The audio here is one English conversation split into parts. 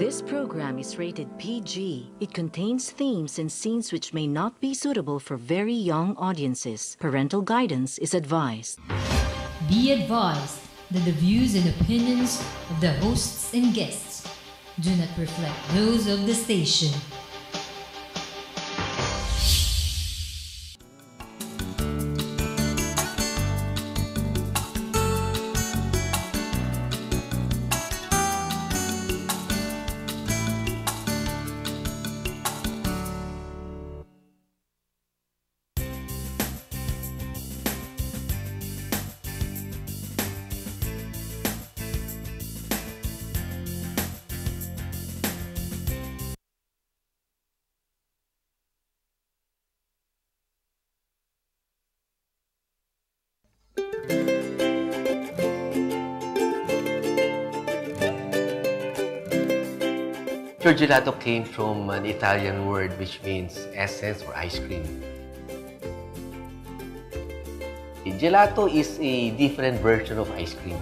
This program is rated PG. It contains themes and scenes which may not be suitable for very young audiences. Parental guidance is advised. Be advised that the views and opinions of the hosts and guests do not reflect those of the station. Pure gelato came from an Italian word which means essence or ice cream. Gelato is a different version of ice cream.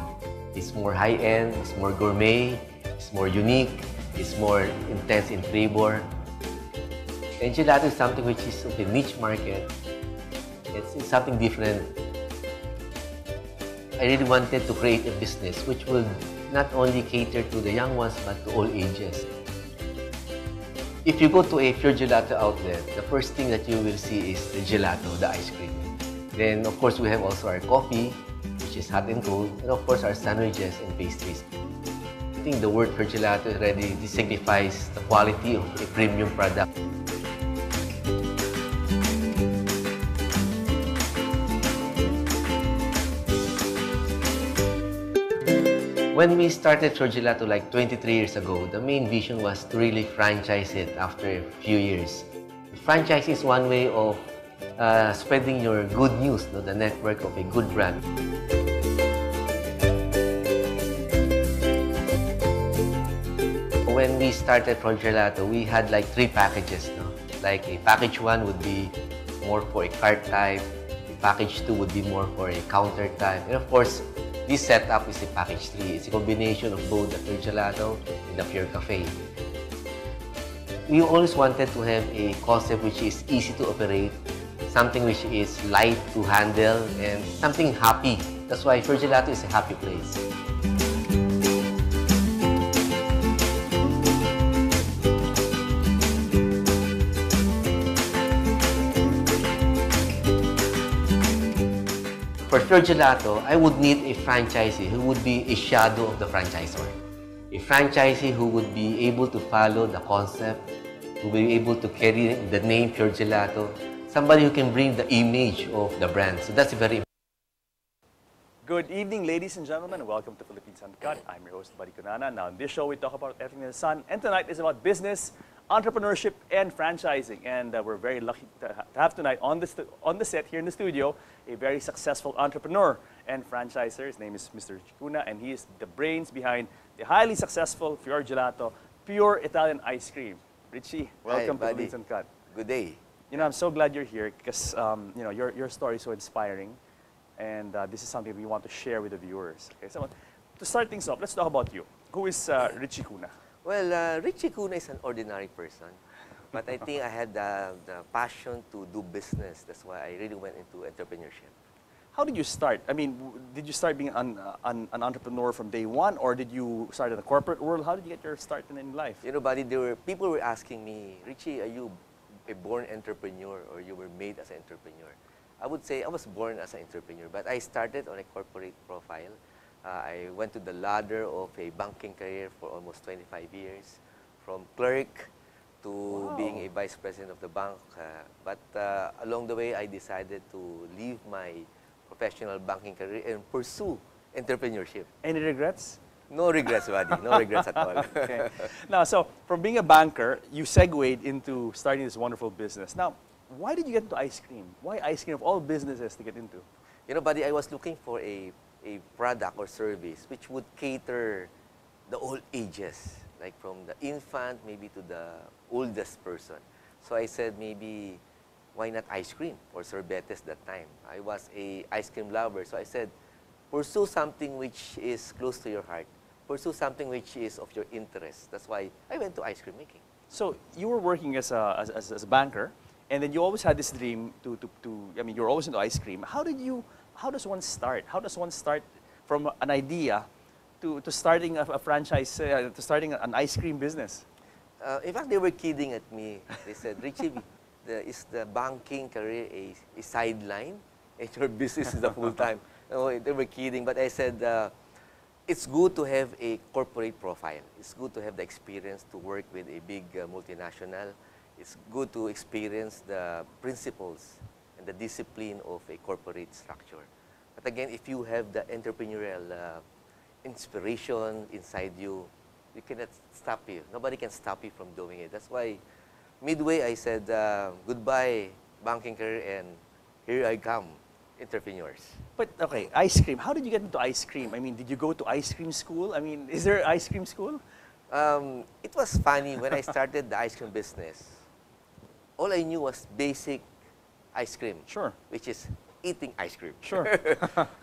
It's more high-end, it's more gourmet, it's more unique, it's more intense in flavor. And gelato is something which is of a niche market. It's something different. I really wanted to create a business which will not only cater to the young ones but to all ages. If you go to a Pure Gelato outlet, the first thing that you will see is the gelato, the ice cream. Then, of course, we have also our coffee, which is hot and cold, and of course, our sandwiches and pastries. I think the word Pure Gelato already signifies the quality of a premium product. When we started Pure Gelato like 23 years ago, the main vision was to really franchise it after a few years. Franchising is one way of spreading your good news, the network of a good brand. When we started Pure Gelato, we had like 3 packages. Like a package 1 would be more for a cart type, a package 2 would be more for a counter type, and of course, this setup is a package 3. It's a combination of both the Pure Gelato and the Pure Cafe. We always wanted to have a concept which is easy to operate, something which is light to handle, and something happy. That's why Pure Gelato is a happy place. For Pure Gelato, I would need a franchisee who would be a shadow of the franchisor. A franchisee who would be able to follow the concept, who will be able to carry the name Pure Gelato, somebody who can bring the image of the brand. So that's very important. Good evening, ladies and gentlemen, and welcome to Philippines Uncut. I'm your host, Buddy Kunana. Now, in this show, we talk about everything in the sun, and tonight is about business, entrepreneurship, and franchising. And we're very lucky to have tonight on the set here in the studio a very successful entrepreneur and franchisor. His name is Mr. Chikuna, and he is the brains behind the highly successful Pure Gelato, pure Italian ice cream. Richie, welcome to Philippines Uncut. Good day. You know, I'm so glad you're here because you know your story is so inspiring, and this is something we want to share with the viewers. Okay, so to start things off, let's talk about you. Who is Richie Kuna? Well, Richie Kuna is an ordinary person, but I think I had the passion to do business. That's why I really went into entrepreneurship. How did you start? I mean, did you start being an entrepreneur from day one, or did you start in the corporate world? How did you get your start in life? You know, buddy, people were asking me, Richie, are you a born entrepreneur or you were made as an entrepreneur? I would say I was born as an entrepreneur, but I started on a corporate profile. I went to the ladder of a banking career for almost 25 years, from clerk to being a vice president of the bank. But along the way, I decided to leave my professional banking career and pursue entrepreneurship. Any regrets? No regrets, buddy. No regrets at all. Okay. Now, so from being a banker, you segued into starting this wonderful business. Now, why did you get into ice cream? Why ice cream of all businesses to get into? You know, buddy, I was looking for a product or service which would cater the all ages, like from the infant maybe to the oldest person. So I said maybe why not ice cream or sorbetes that time? I was a ice cream lover, so I said pursue something which is close to your heart. pursue something which is of your interest. That's why I went to ice cream making. So you were working as a banker, and then you always had this dream I mean, you're always into ice cream. How does one start? How does one start from an idea to starting a franchise, to starting an ice cream business? In fact, they were kidding at me. They said, Richie, is the banking career a sideline and your business is a full-time? No, they were kidding, but I said, it's good to have a corporate profile. It's good to have the experience to work with a big multinational. It's good to experience the principles and the discipline of a corporate structure. But again, if you have the entrepreneurial inspiration inside you, you cannot stop you. Nobody can stop you from doing it. That's why midway I said, goodbye banking career, and here I come, entrepreneurs. But okay, ice cream. How did you get into ice cream? I mean, did you go to ice cream school? I mean, is there ice cream school? It was funny when I started the ice cream business. All I knew was basic ice cream. Sure. Which is eating ice cream. Sure.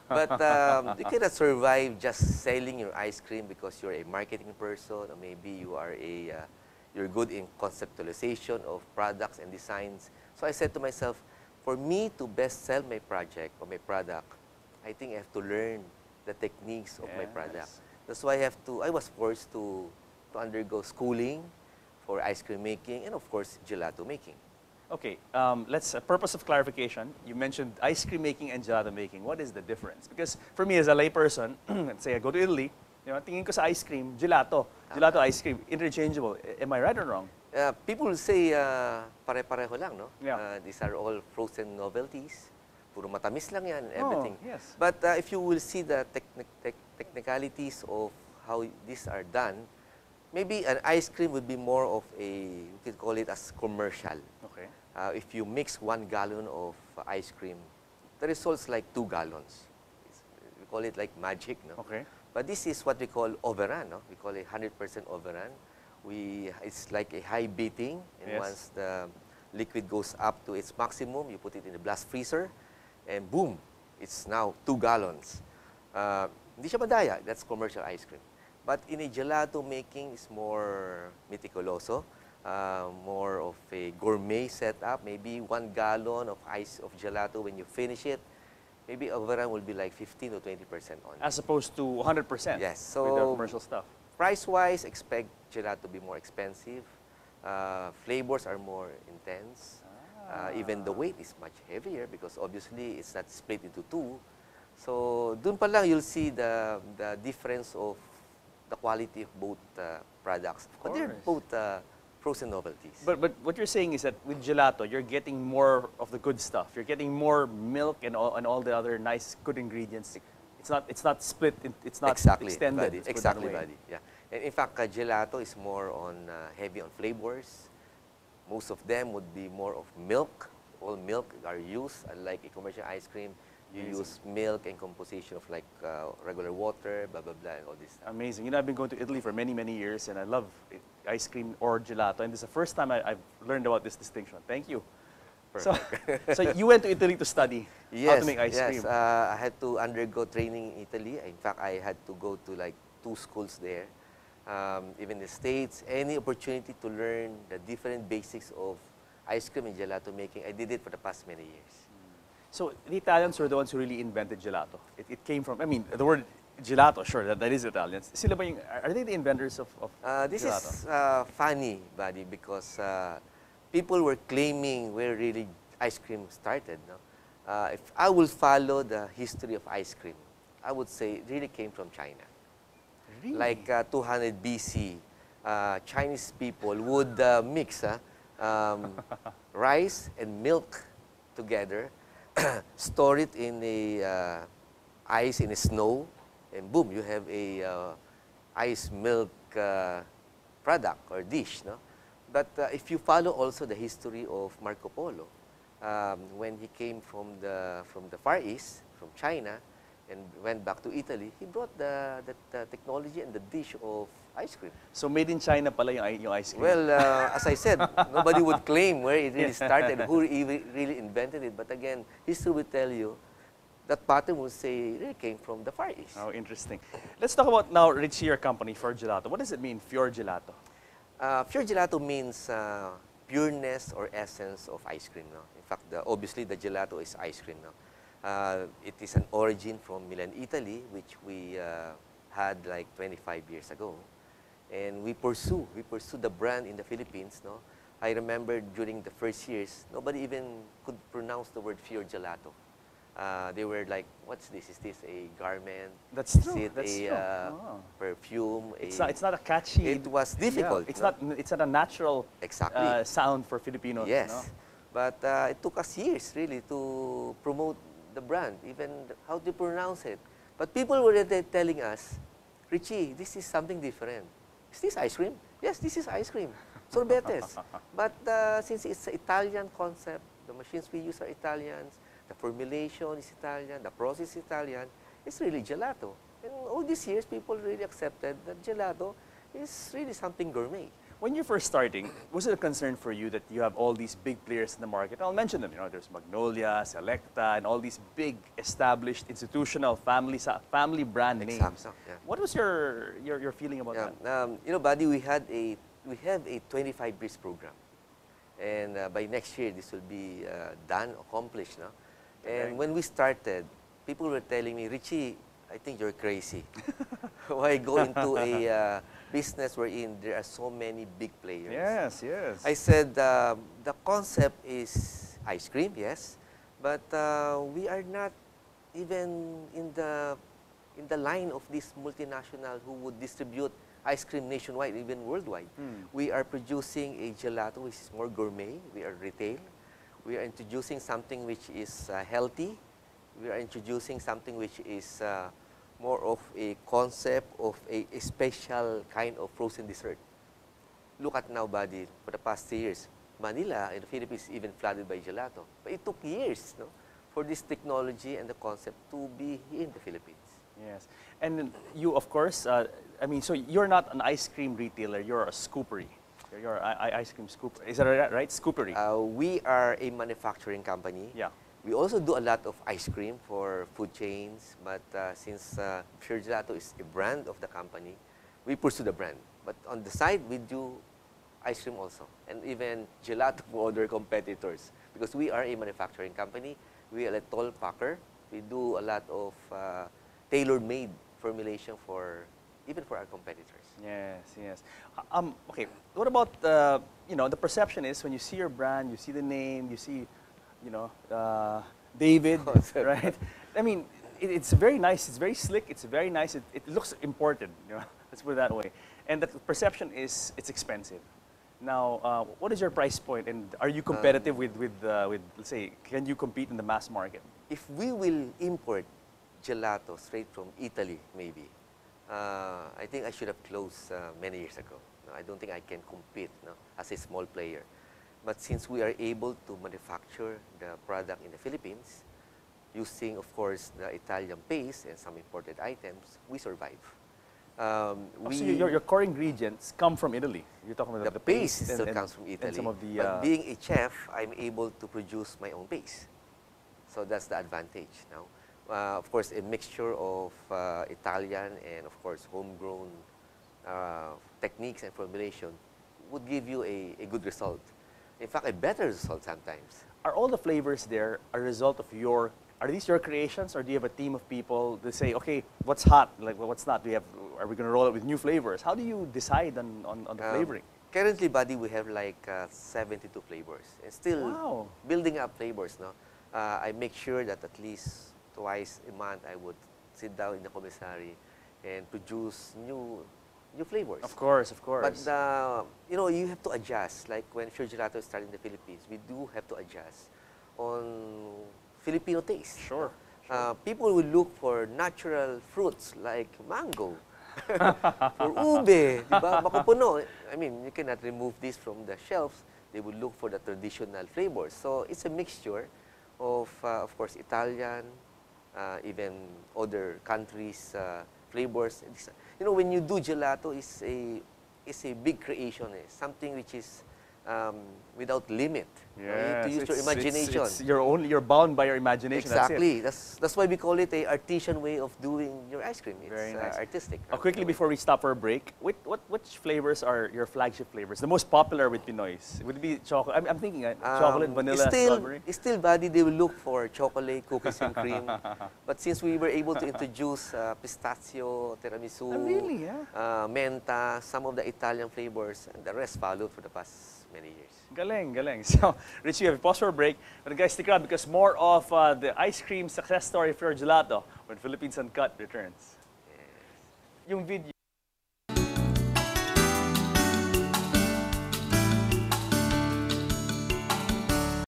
But you cannot survive just selling your ice cream because you're a marketing person, or maybe you are you're good in conceptualization of products and designs. So I said to myself, for me to best sell my project or my product, I think I have to learn the techniques of my product. That's why I was forced to undergo schooling for ice cream making and of course gelato making. Okay, purpose of clarification, you mentioned ice cream making and gelato making. What is the difference? Because for me as a layperson, let's say I go to Italy, you know, tingin ko sa ice cream, gelato ice cream, interchangeable. Am I right or wrong? People will say pare-pareho lang, no? Yeah. These are all frozen novelties. Puro matamis lang yan and everything. Oh, yes. But if you will see the technicalities of how these are done, maybe an ice cream would be more of we could call it as commercial. Okay. If you mix 1 gallon of ice cream, the result's like 2 gallons. We call it like magic, no? Okay. But this is what we call overrun, no? We call it 100% overrun. It's like a high beating, and Yes. once the liquid goes up to its maximum, you put it in the blast freezer, and boom, it's now 2 gallons. Hindi siya madaya, that's commercial ice cream. But in a gelato making, is more meticuloso, more of a gourmet setup. Maybe 1 gallon of gelato, when you finish it, maybe overrun will be like 15 to 20% on. As opposed to 100%. Yes, with the so commercial stuff. price-wise, expect gelato to be more expensive. Flavors are more intense. Even the weight is much heavier because obviously it's not split into 2. So dun pa lang you'll see the difference of the quality of both products. But they're both frozen novelties. But what you're saying is that with gelato, you're getting more of the good stuff. You're getting more milk and all the other nice good ingredients. It's not split. It's not extended. Buddy. Exactly, buddy. Yeah. And in fact, gelato is more on heavy on flavors. Most of them would be more of milk. All milk are used, unlike a commercial ice cream. You use milk and composition of like regular water, blah, blah, blah, and all this stuff. Amazing. You know, I've been going to Italy for many, many years, and I love ice cream or gelato. And this is the first time I've learned about this distinction. Thank you. Perfect. So you went to Italy to study how Yes, to make ice yes. cream. I had to undergo training in Italy. In fact, I had to go to like 2 schools there. Even in the States, any opportunity to learn the different basics of ice cream and gelato making, I did it for the past many years. So the Italians were the ones who really invented gelato. It came from, I mean, the word gelato, sure, that is Italians. Sila ba are they the inventors of This gelato? is funny, buddy, because people were claiming where really ice cream started. No? If I will follow the history of ice cream, I would say it really came from China. Really? Like 200 BC, Chinese people would mix rice and milk together, store it in the ice, in the snow, and boom, you have a ice milk product or dish. No? But if you follow also the history of Marco Polo, when he came from the Far East, from China, and went back to Italy, he brought the technology and the dish of ice cream. So made in China pala yung ice cream. Well, as I said, nobody would claim where it really started, who really invented it. But again, history will tell you that pattern would say it came from the Far East. Oh, interesting. Let's talk about now, Richie, your company, Fior Gelato. What does it mean, Fior Gelato? Pure gelato means pureness or essence of ice cream. No? In fact, obviously the gelato is ice cream. No? It is an origin from Milan, Italy, which we had like 25 years ago. And we pursue the brand in the Philippines. No? I remember during the first years, nobody even could pronounce the word Fior Gelato. They were like, what's this? Is this a garment? That's Is true. it That's a true. perfume? It's not a catchy. It was difficult. Yeah, it's no? not. It's not a natural Exactly. sound for Filipinos. Yes. No? But it took us years really to promote the brand, even how to pronounce it. But people were telling us, Richie, this is something different. Is this ice cream? Yes, this is ice cream. Sorbetes. But since it's an Italian concept, the machines we use are Italians, the formulation is Italian, the process is Italian, it's really gelato. And all these years, people really accepted that gelato is really something gourmet. When you're first starting, was it a concern for you that you have all these big players in the market? I'll mention them. You know, there's Magnolia, Selecta, and all these big, established, institutional family brand names. Exactly. Yeah. What was your feeling about that? You know, buddy, we have a 25 years program, and by next year this will be done, accomplished, no? And Okay. when we started, people were telling me, Richie, I think you're crazy. Why go into a business wherein there are so many big players? Yes, yes. I said the concept is ice cream, yes, but we are not even in the line of this multinational who would distribute ice cream nationwide, even worldwide. We are producing a gelato which is more gourmet. We are retail. We are introducing something which is healthy. We are introducing something which is more of a concept of a special kind of frozen dessert. Look at now, buddy, for the past 3 years, Manila and the Philippines is even flooded by gelato. But it took years, no, for this technology and the concept to be in the Philippines. Yes. And you, of course, I mean, so you're not an ice cream retailer, you're a scoopery. You're an ice cream scooper. Is that right? Scoopery. We are a manufacturing company. Yeah. We also do a lot of ice cream for food chains, but since Pure Gelato is a brand of the company, we pursue the brand. But on the side, we do ice cream also, and even gelato for other competitors. Because we are a manufacturing company, we are a toll packer. We do a lot of tailor-made formulation even for our competitors. Yes, yes. Okay, what about, you know, the perception is when you see your brand, you see the name, you see, you know, David, right? I mean, it's very nice, it's very slick, it's very nice, it looks imported, you know, let's put it that way. And the perception is it's expensive. Now, what is your price point, and are you competitive with, let's say, can you compete in the mass market? If we will import gelato straight from Italy, maybe, I think I should have closed many years ago. No, I don't think I can compete, no, as a small player. But since we are able to manufacture the product in the Philippines, using, of course, the Italian paste and some imported items, we survive. So your core ingredients come from Italy. You're talking about The paste still comes from Italy. And some of the, but being a chef, I'm able to produce my own paste. So that's the advantage now. Of course, a mixture of Italian and, of course, homegrown techniques and formulation would give you a good result. In fact, a better result sometimes. Are all the flavors there a result of are these your creations, or do you have a team of people that say, okay, what's hot, like what's not? Are we going to roll it with new flavors? How do you decide on the flavoring? Currently, buddy, we have like 72 flavors. And still building up flavors, no? I make sure that at least twice a month I would sit down in the commissary and produce new flavors. Of course, of course. But you know, you have to adjust. Like when Pure Gelato started in the Philippines, we do have to adjust on Filipino taste. Sure. People will look for natural fruits like mango, for ube, diba? Makupuno. I mean, you cannot remove this from the shelves. They will look for the traditional flavors. So it's a mixture of course, Italian, even other countries' flavors. You know, when you do gelato, it's a big creation. Something which is without limit. You need to use your imagination. You're bound by your imagination. Exactly. That's That's why we call it a artisan way of doing your ice cream. It's Very nice. artistic. Quickly before we stop for a break, which flavors are your flagship flavors? The most popular with Pinoys? Would it be chocolate? I'm thinking chocolate, vanilla, strawberry. Still, body, they will look for chocolate, cookies and cream. But since we were able to introduce pistachio, tiramisu, Really? Yeah. menta, some of the Italian flavors, and the rest followed for the past many years. Galing, galing. So, Richie, we have a pause for a break. But guys, stick around because more of the ice cream success story for Gelato when Philippines Uncut returns. Yung video.